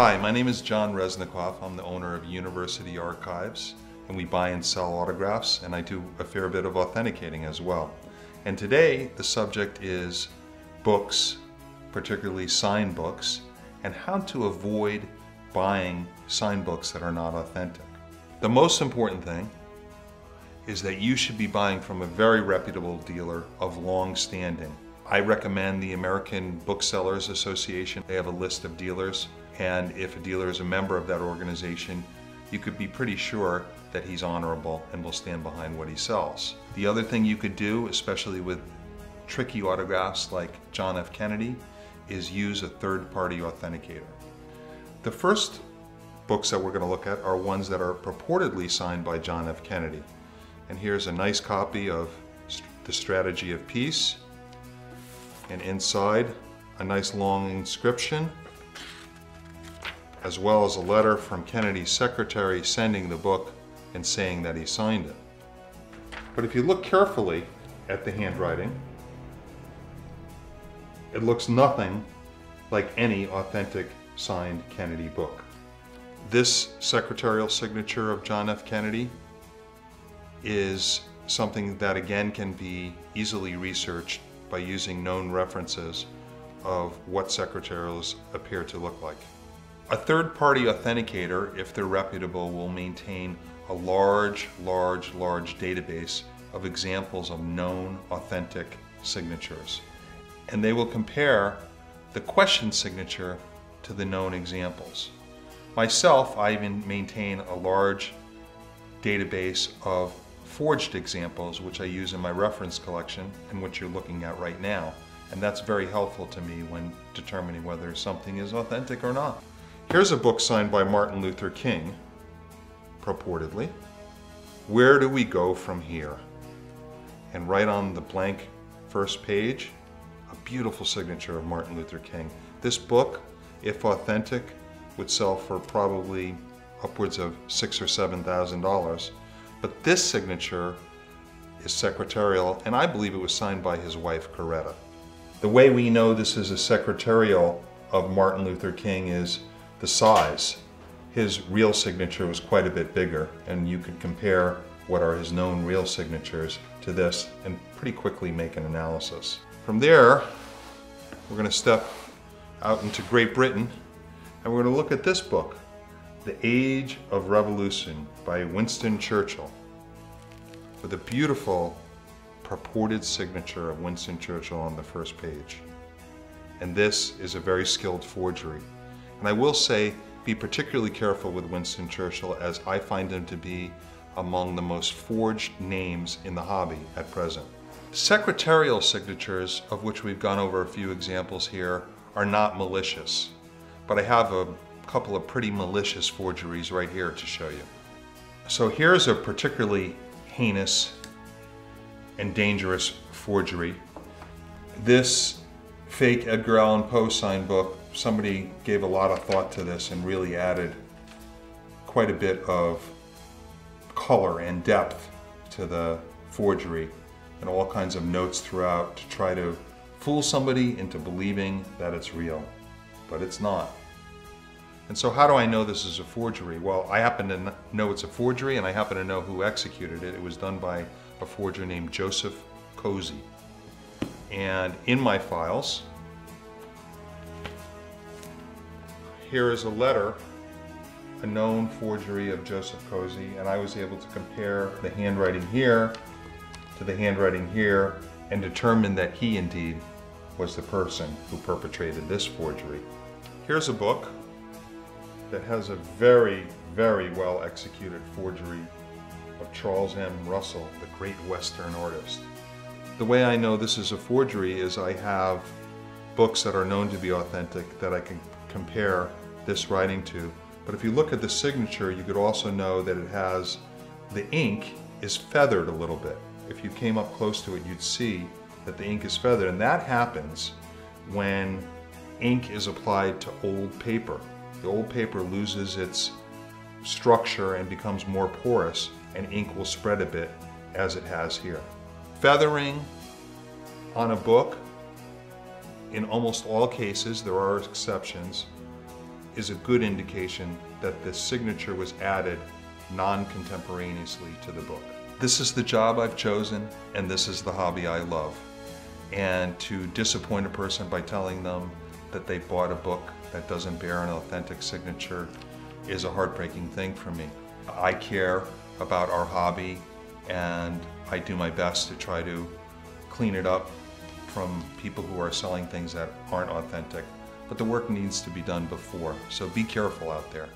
Hi, my name is John Reznikoff. I'm the owner of University Archives, and we buy and sell autographs, and I do a fair bit of authenticating as well. And today the subject is books, particularly signed books, and how to avoid buying signed books that are not authentic. The most important thing is that you should be buying from a very reputable dealer of long standing. I recommend the American Booksellers Association. They have a list of dealers, and if a dealer is a member of that organization, you could be pretty sure that he's honorable and will stand behind what he sells. The other thing you could do, especially with tricky autographs like John F. Kennedy, is use a third-party authenticator. The first books that we're going to look at are ones that are purportedly signed by John F. Kennedy. And here's a nice copy of The Strategy of Peace, and inside a nice long inscription, as well as a letter from Kennedy's secretary sending the book and saying that he signed it. But if you look carefully at the handwriting, it looks nothing like any authentic signed Kennedy book. This secretarial signature of John F. Kennedy is something that again can be easily researched by using known references of what secretarials appear to look like. A third-party authenticator, if they're reputable, will maintain a large database of examples of known authentic signatures. And they will compare the question signature to the known examples. Myself, I even maintain a large database of forged examples, which I use in my reference collection and which you're looking at right now. And that's very helpful to me when determining whether something is authentic or not. Here's a book signed by Martin Luther King, purportedly. Where do we go from here? And right on the blank first page, a beautiful signature of Martin Luther King. This book, if authentic, would sell for probably upwards of $6,000 or $7,000. But this signature is secretarial, and I believe it was signed by his wife, Coretta. The way we know this is a secretarial of Martin Luther King is the size. His real signature was quite a bit bigger, and you could compare what are his known real signatures to this and pretty quickly make an analysis. From there, we're going to step out into Great Britain, and we're going to look at this book, The Age of Revolution by Winston Churchill, with a beautiful purported signature of Winston Churchill on the first page. And this is a very skilled forgery. And I will say, be particularly careful with Winston Churchill, as I find him to be among the most forged names in the hobby at present. Secretarial signatures, of which we've gone over a few examples here, are not malicious. But I have a couple of pretty malicious forgeries right here to show you. So here's a particularly heinous and dangerous forgery. This fake Edgar Allen Poe signed book, somebody gave a lot of thought to this and really added quite a bit of color and depth to the forgery, and all kinds of notes throughout to try to fool somebody into believing that it's real, but it's not. And so how do I know this is a forgery? Well, I happen to know it's a forgery, and I happen to know who executed it. It was done by a forger named Joseph Cozy. And in my files, here is a letter, a known forgery of Joseph Cozy, and I was able to compare the handwriting here to the handwriting here and determine that he indeed was the person who perpetrated this forgery. Here's a book that has a very well executed forgery of Charles M. Russell, the great Western artist. The way I know this is a forgery is I have books that are known to be authentic that I can compare this writing to. But if you look at the signature, you could also know that it has, the ink is feathered a little bit. If you came up close to it, you'd see that the ink is feathered, and that happens when ink is applied to old paper. The old paper loses its structure and becomes more porous, and ink will spread a bit, as it has here. Feathering on a book, in almost all cases, there are exceptions, is a good indication that the signature was added non-contemporaneously to the book. This is the job I've chosen, and this is the hobby I love. And to disappoint a person by telling them that they bought a book that doesn't bear an authentic signature is a heartbreaking thing for me. I care about our hobby, and I do my best to try to clean it up from people who are selling things that aren't authentic. But the work needs to be done before, so be careful out there.